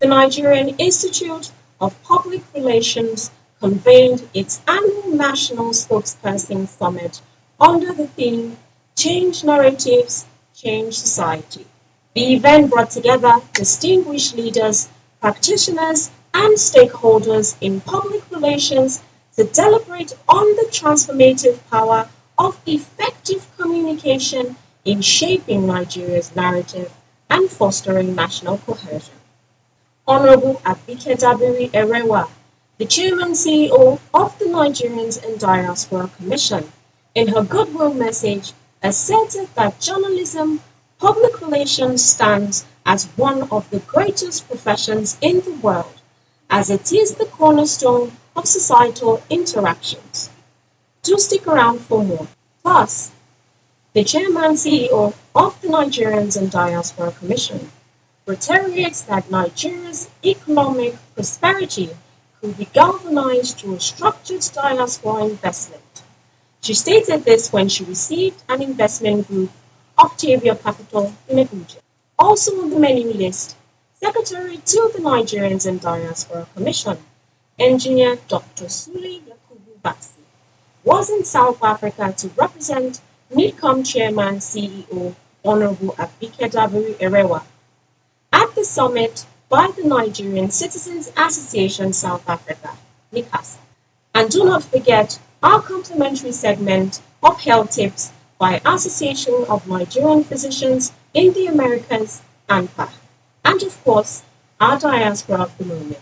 Nigerian Institute of Public Relations convened its annual National Spokesperson Summit under the theme Change Narratives, Change Society. The event brought together distinguished leaders, practitioners, and stakeholders in public relations to deliberate on the transformative power of effective communication in shaping Nigeria's narrative and fostering national cohesion. Honorable Abike Dabiri Erewa, the Chairman CEO of the Nigerians in Diaspora Commission, in her goodwill message, asserted that journalism, public relations stands as one of the greatest professions in the world, as it is the cornerstone of societal interactions. Do stick around for more. Plus, the Chairman CEO of the Nigerians in Diaspora Commission reiterates that Nigeria's economic prosperity could be galvanized through a structured diaspora investment. She stated this when she received an investment group, Octavia Capital, in Abuja. Also on the menu list, Secretary to the Nigerians in Diaspora Commission, Engineer Dr. Sule Yakubu Basi, was in South Africa to represent NIDCOM Chairman CEO Honorable Abike Dabiri Erewa at the summit by the Nigerian Citizens Association South Africa, NICASA. And do not forget our complimentary segment of Health Tips by Association of Nigerian Physicians in the Americas, ANPA, and of course, our Diaspora of the Moment.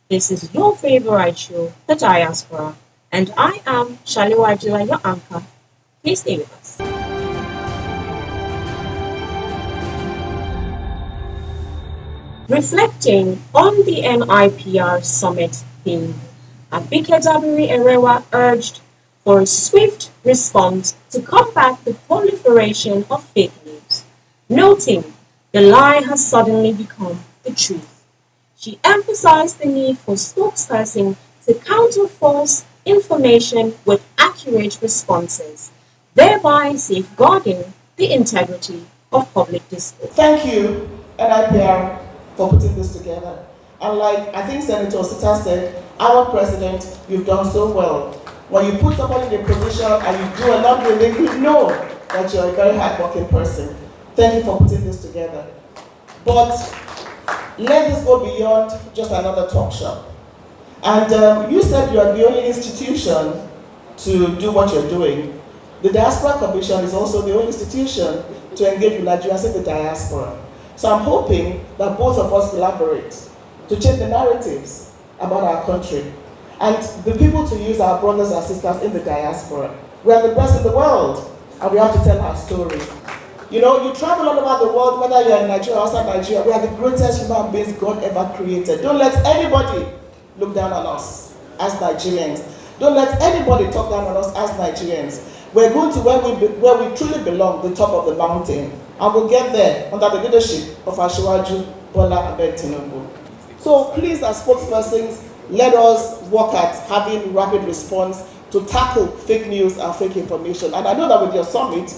This is your favorite show, The Diaspora, and I am Shaliwa Ajila, your anchor. Please stay with us. Reflecting on the NIPR summit theme, Abike Dabiri Erewa urged for a swift response to combat the proliferation of fake news, noting the lie has suddenly become the truth. She emphasized the need for spokespersons to counter false information with accurate responses, thereby safeguarding the integrity of public discourse. Thank you, NIPR, for putting this together. And like I think Senator Sita said, our president, you've done so well. When you put somebody in a position and you do a lot with it, you know that you're a very hardworking person. Thank you for putting this together. But let this go beyond just another talk show. And you said you are the only institution to do what you're doing. The Diaspora Commission is also the only institution to engage with Nigerians in the diaspora. So I'm hoping that both of us collaborate to change the narratives about our country and the people to use our brothers and sisters in the diaspora. We are the best in the world and we have to tell our story. You know, you travel all over the world, whether you're in Nigeria or outside Nigeria, we are the greatest human beings God ever created. Don't let anybody look down on us as Nigerians. Don't let anybody talk down on us as Nigerians. We're going to where we truly belong, the top of the mountain. And we'll get there under the leadership of Asiwaju Bola Ahmed Tinubu. So please, as spokespersons, let us work at having rapid response to tackle fake news and fake information. And I know that with your summit,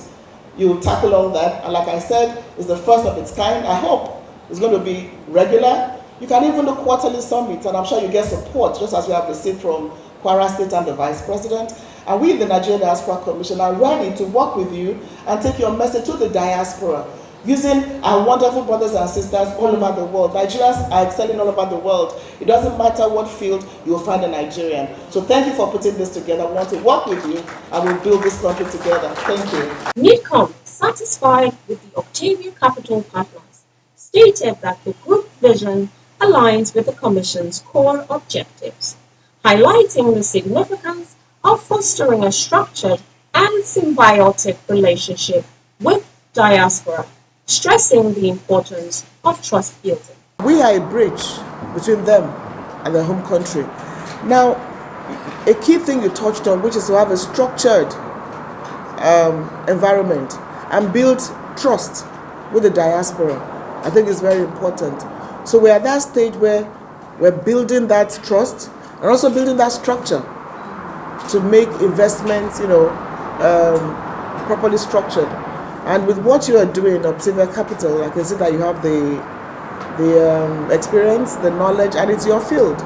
you will tackle all that. And like I said, it's the first of its kind. I hope it's going to be regular. You can even do quarterly summits, and I'm sure you get support, just as we have received from Kwara State and the Vice President. And we, the Nigerian Diaspora Commission, are ready to work with you and take your message to the diaspora, using our wonderful brothers and sisters all over the world. Nigerians are excelling all over the world. It doesn't matter what field, you will find a Nigerian. So thank you for putting this together. We want to work with you, and we'll build this country together. Thank you. NIDCOM, satisfied with the Octavia Capital partners, stated that the group vision aligns with the Commission's core objectives, highlighting the significance of fostering a structured and symbiotic relationship with diaspora, stressing the importance of trust building. We are a bridge between them and their home country. Now, a key thing you touched on, which is to have a structured environment and build trust with the diaspora, I think is very important. So we're at that stage where we're building that trust and also building that structure to make investments, properly structured. And with what you are doing, Octavia Capital, I can see that you have the the experience, the knowledge, and it's your field.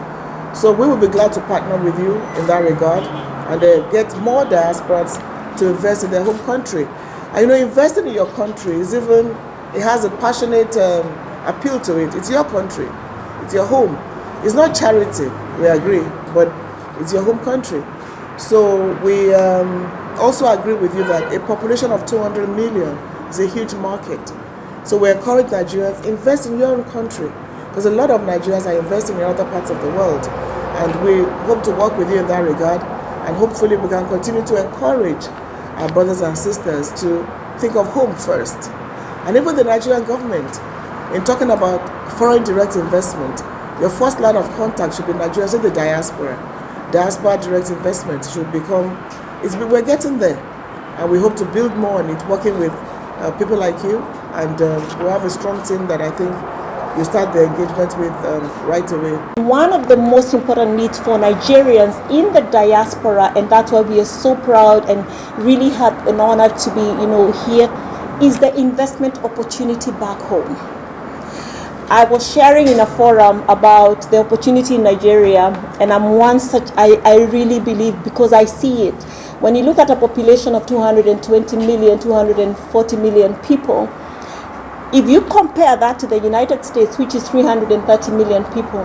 So we will be glad to partner with you in that regard and get more diasporas to invest in their home country. And investing in your country it has a passionate appeal to it. It's your country, it's your home. It's not charity, we agree, but it's your home country. So we also agree with you that a population of 200 million is a huge market. So we encourage Nigerians, invest in your own country, because a lot of Nigerians are investing in other parts of the world. And we hope to work with you in that regard, and hopefully we can continue to encourage our brothers and sisters to think of home first. And even the Nigerian government, in talking about foreign direct investment, your first line of contact should be Nigerians in the diaspora. Diaspora direct investment should become, we're getting there. And we hope to build more on it, working with people like you. And we have a strong team that I think you start the engagement with right away. One of the most important needs for Nigerians in the diaspora, and that's why we are so proud and really happy and honored to be, here, is the investment opportunity back home. I was sharing in a forum about the opportunity in Nigeria, and I'm one such, I really believe, because I see it. When you look at a population of 220 million, 240 million people, if you compare that to the United States, which is 330 million people,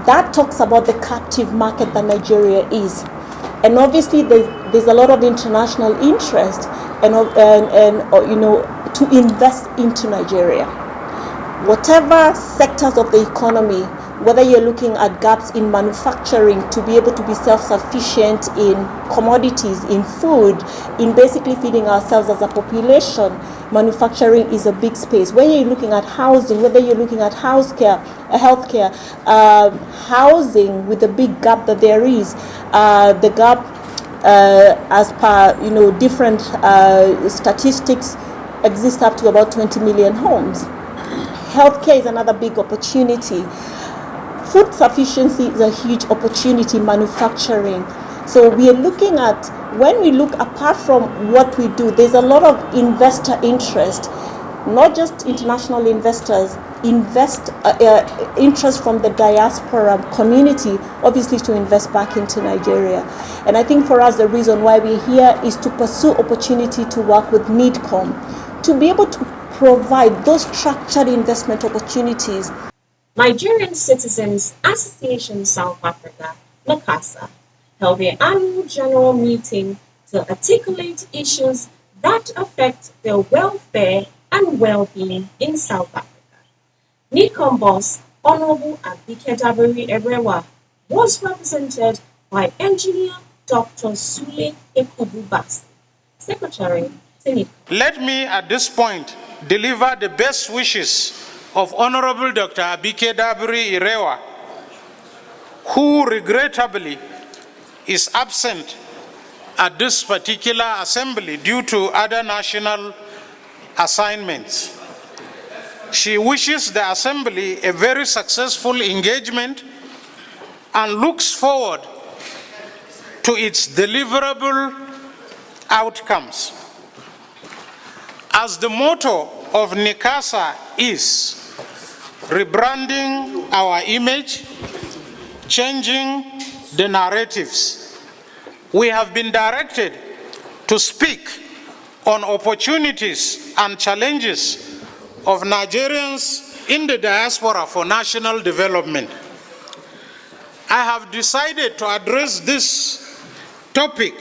that talks about the captive market that Nigeria is. And obviously there's a lot of international interest and to invest into Nigeria. Whatever sectors of the economy, whether you're looking at gaps in manufacturing to be able to be self-sufficient in commodities, in food, in basically feeding ourselves as a population, manufacturing is a big space. Whether you're looking at housing, whether you're looking at healthcare, housing with the big gap that there is, the gap as per different statistics exists up to about 20 million homes. Healthcare is another big opportunity. Food sufficiency is a huge opportunity, manufacturing. So we are looking at, when we look apart from what we do, there's a lot of investor interest, not just international investors, interest from the diaspora community, obviously to invest back into Nigeria. And I think for us, the reason why we're here is to pursue opportunity to work with NIDCOM, to be able to provide those structured investment opportunities. Nigerian Citizens Association South Africa, NACASA, held their annual general meeting to articulate issues that affect the welfare and well-being in South Africa. NIDCOM boss, Honorable Abike Dabiri Erewa, was represented by Engineer Dr. Sule Ekububasi, Secretary to NIDCOM. Let me at this point deliver the best wishes of Honorable Dr. Abike Dabiri Erewa, who regrettably is absent at this particular assembly due to other national assignments. She wishes the assembly a very successful engagement and looks forward to its deliverable outcomes. As the motto of NICASA is rebranding our image, changing the narratives, we have been directed to speak on opportunities and challenges of Nigerians in the diaspora for national development. I have decided to address this topic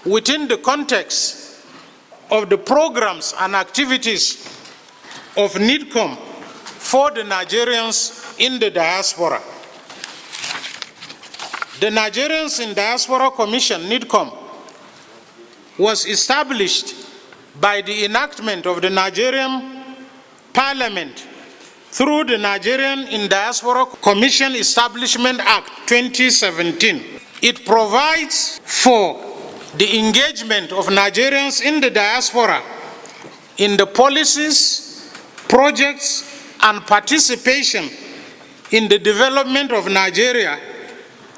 within the context of the programs and activities of NIDCOM for the Nigerians in the diaspora. The Nigerians in Diaspora Commission, NIDCOM, was established by the enactment of the Nigerian Parliament through the Nigerian in Diaspora Commission Establishment Act 2017. It provides for the engagement of Nigerians in the diaspora in the policies, projects, and participation in the development of Nigeria,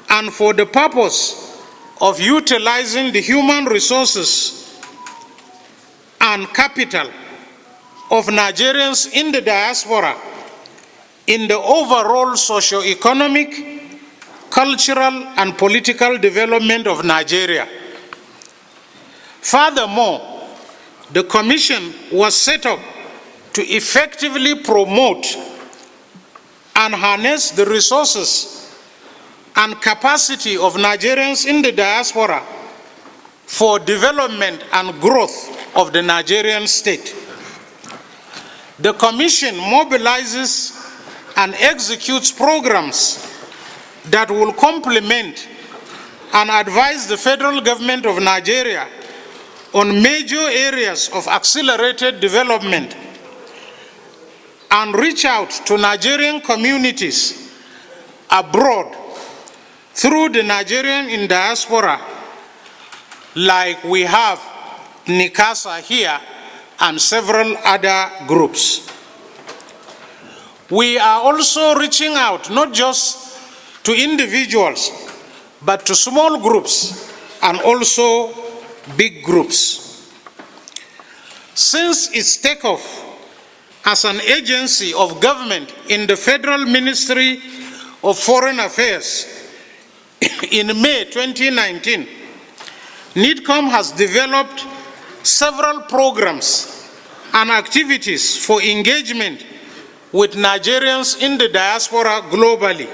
and for the purpose of utilizing the human resources and capital of Nigerians in the diaspora in the overall socio-economic, cultural, and political development of Nigeria. Furthermore, the Commission was set up to effectively promote and harness the resources and capacity of Nigerians in the diaspora for development and growth of the Nigerian state. The Commission mobilizes and executes programs that will complement and advise the federal government of Nigeria on major areas of accelerated development and reach out to Nigerian communities abroad through the Nigerian in diaspora, like we have NICASA here and several other groups. We are also reaching out not just to individuals, but to small groups and also big groups. Since its takeoff as an agency of government in the Federal Ministry of Foreign Affairs in May 2019, NIDCOM has developed several programs and activities for engagement with Nigerians in the diaspora globally.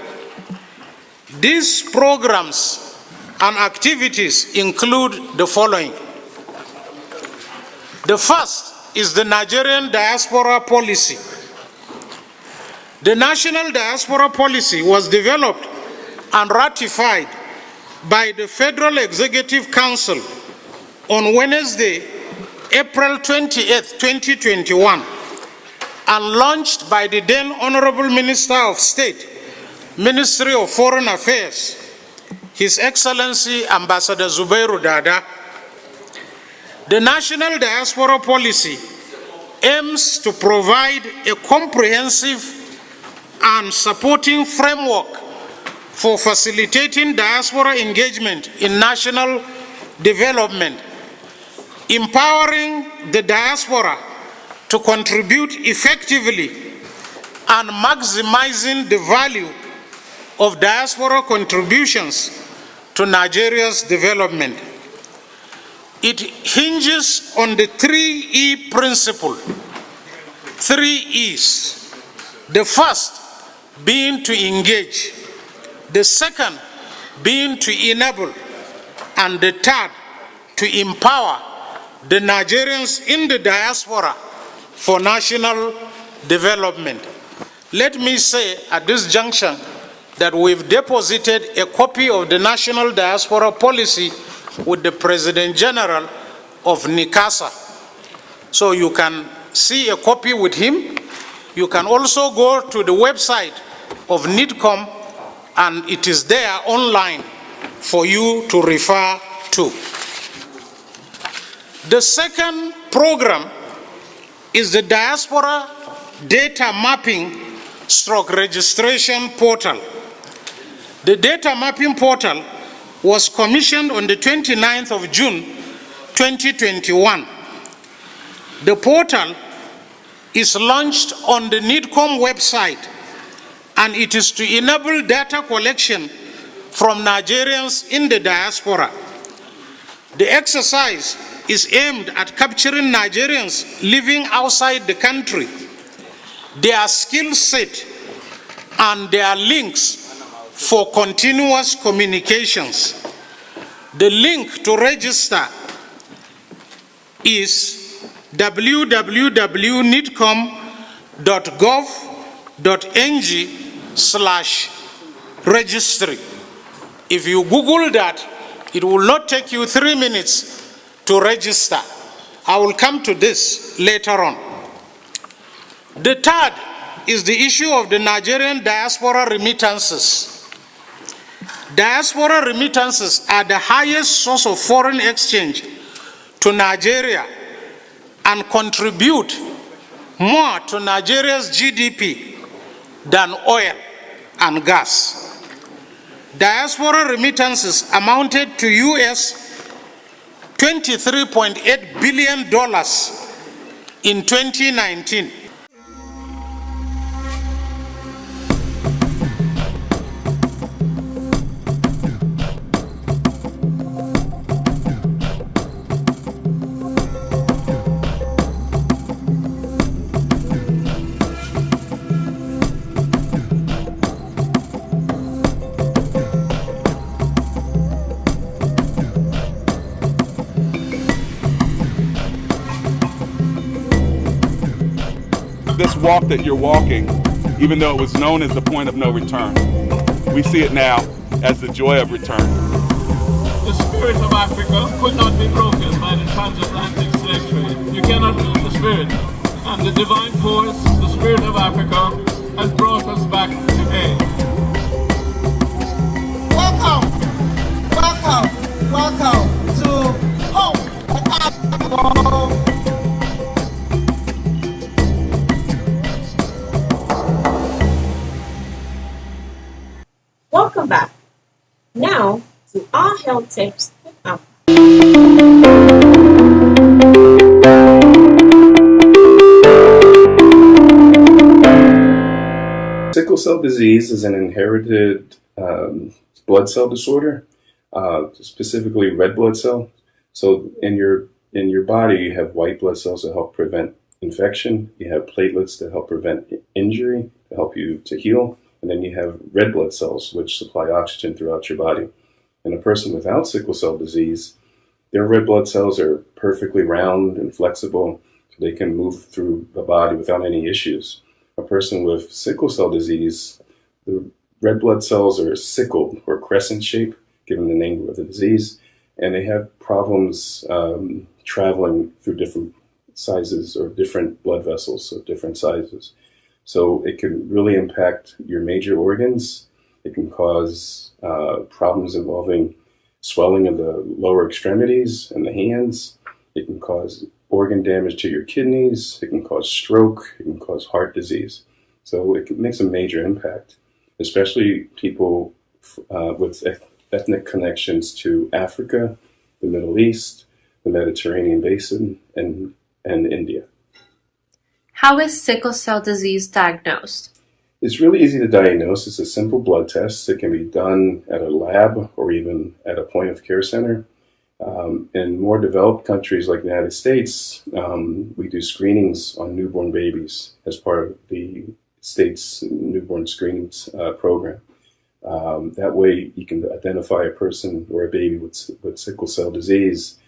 These programs and activities include the following. The first is the Nigerian Diaspora Policy. The National Diaspora Policy was developed and ratified by the Federal Executive Council on Wednesday, April 28, 2021, and launched by the then Honorable Minister of State, Ministry of Foreign Affairs, His Excellency Ambassador Zubairu Dada. The National Diaspora Policy aims to provide a comprehensive and supporting framework for facilitating diaspora engagement in national development, empowering the diaspora to contribute effectively, and maximizing the value of diaspora contributions to Nigeria's development. It hinges on the 3E principle, 3 E's. The first being to engage, the second being to enable, and the third to empower the Nigerians in the diaspora for national development. Let me say at this junction that we've deposited a copy of the National Diaspora Policy with the President General of NICASA. So you can see a copy with him. You can also go to the website of NIDCOM, and it is there online for you to refer to. The second program is the Diaspora Data Mapping / Registration Portal. The Data Mapping Portal was commissioned on the 29th of June 2021. The portal is launched on the NIDCOM website, and it is to enable data collection from Nigerians in the diaspora. The exercise is aimed at capturing Nigerians living outside the country, their skill set, and their links for continuous communications. The link to register is www.nidcom.gov.ng/registry. If you Google that, it will not take you 3 minutes to register. I will come to this later on. The third is the issue of the Nigerian diaspora remittances. Diaspora remittances are the highest source of foreign exchange to Nigeria and contribute more to Nigeria's GDP than oil and gas. Diaspora remittances amounted to US $23.8 billion in 2019. walk that you're walking, even though it was known as the point of no return. We see it now as the joy of return. The spirit of Africa could not be broken by the transatlantic slave trade. You cannot move the spirit. And the divine force, the spirit of Africa, has brought us back today. Welcome, welcome to home. Welcome back. Now to our health tips with Alpha. Sickle cell disease is an inherited blood cell disorder, specifically red blood cell. So in your body, you have white blood cells that help prevent infection. You have platelets that help prevent injury, to help you to heal. And then you have red blood cells, which supply oxygen throughout your body. And a person without sickle cell disease, their red blood cells are perfectly round and flexible, so they can move through the body without any issues. A person with sickle cell disease, the red blood cells are sickled or crescent shape, given the name of the disease, and they have problems traveling through different sizes or different blood vessels of different sizes. So it can really impact your major organs. It can cause problems involving swelling of the lower extremities and the hands. It can cause organ damage to your kidneys. It can cause stroke. It can cause heart disease. So it makes a major impact, especially people with ethnic connections to Africa, the Middle East, the Mediterranean basin, and India. How is sickle cell disease diagnosed? It's really easy to diagnose. It's a simple blood test. It can be done at a lab or even at a point of care center. In more developed countries like the United States, we do screenings on newborn babies as part of the state's newborn screening program. That way you can identify a person or a baby with sickle cell disease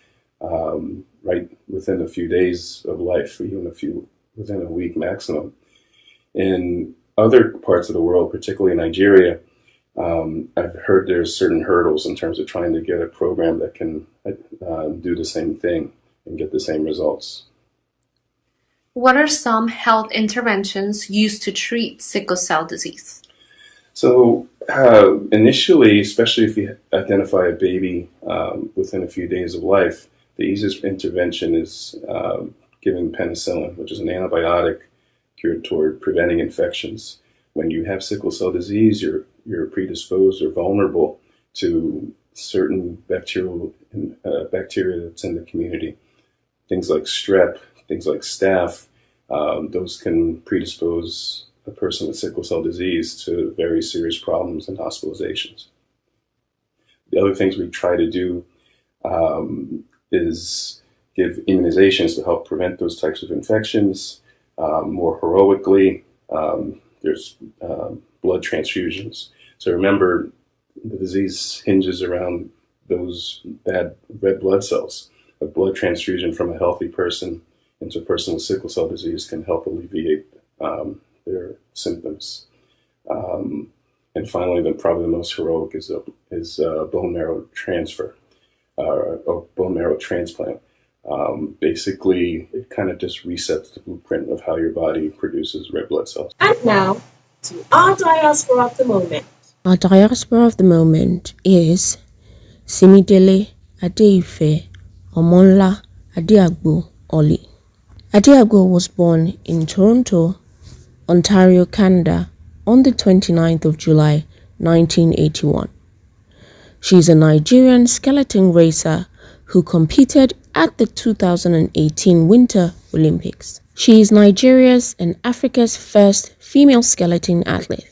right within a few days of life, or even within a week maximum. In other parts of the world, particularly Nigeria, I've heard there's certain hurdles in terms of trying to get a program that can do the same thing and get the same results. What are some health interventions used to treat sickle cell disease? So initially, especially if you identify a baby within a few days of life, the easiest intervention is giving penicillin, which is an antibiotic geared toward preventing infections. When you have sickle cell disease, you're predisposed or vulnerable to certain bacteria that's in the community. Things like strep, things like staph, those can predispose a person with sickle cell disease to very serious problems and hospitalizations. The other things we try to do is give immunizations to help prevent those types of infections. More heroically, there's blood transfusions. So remember, the disease hinges around those bad red blood cells. A blood transfusion from a healthy person into a person with sickle cell disease can help alleviate their symptoms. And finally, probably the most heroic is bone marrow transfer or bone marrow transplant. Basically, it kind of just resets the blueprint of how your body produces red blood cells. And now to our diaspora of the moment. Our diaspora of the moment is Simidele Adeife Omonla Adeagbo Oli. Adeagbo was born in Toronto, Ontario, Canada on the 29th of July, 1981. She is a Nigerian skeleton racer who competed at the 2018 Winter Olympics. She is Nigeria's and Africa's first female skeleton athlete.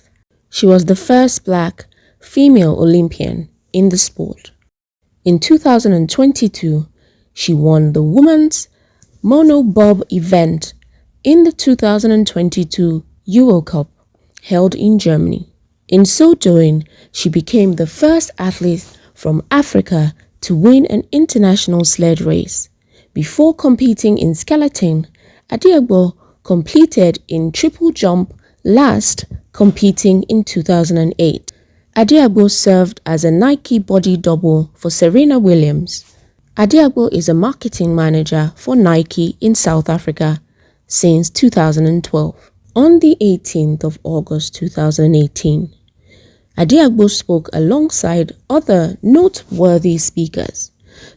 She was the first Black female Olympian in the sport. In 2022, she won the women's monobob event in the 2022 Euro Cup held in Germany. In so doing, she became the first athlete from Africa to win an international sled race. Before competing in skeleton, Adeagbo completed in triple jump, last competing in 2008. Adiagbo served as a Nike body double for Serena Williams. Adiagbo is a marketing manager for Nike in South Africa since 2012. On the 18th of August 2018, Adiagbo spoke alongside other noteworthy speakers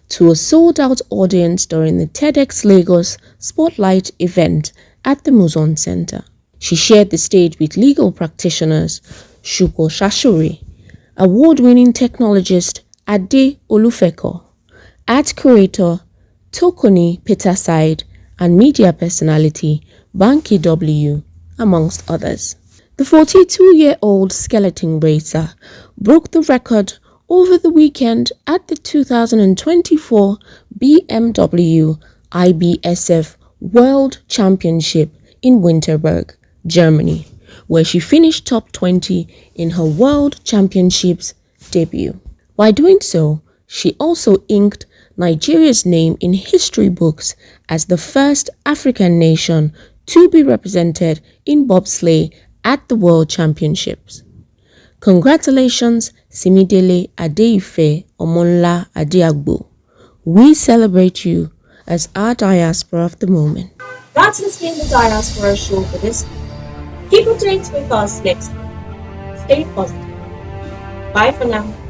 to a sold-out audience during the TEDx Lagos Spotlight event at the Muzon Center. She shared the stage with legal practitioners Shuko Shashuri, award-winning technologist Ade Olufeko, art curator Tokoni Peterside, and media personality Banky W, amongst others. The 42-year-old skeleton racer broke the record over the weekend at the 2024 BMW IBSF World Championship in Winterberg, Germany, where she finished top 20 in her World Championships debut. By doing so, she also inked Nigeria's name in history books as the first African nation to be represented in bobsleigh at the World Championships. Congratulations, Simidele Adeife Omonla Adiagbo. We celebrate you as our diaspora of the moment. That has been the Diaspora Show for this week. Keep updates with us next week. Stay positive. Bye for now.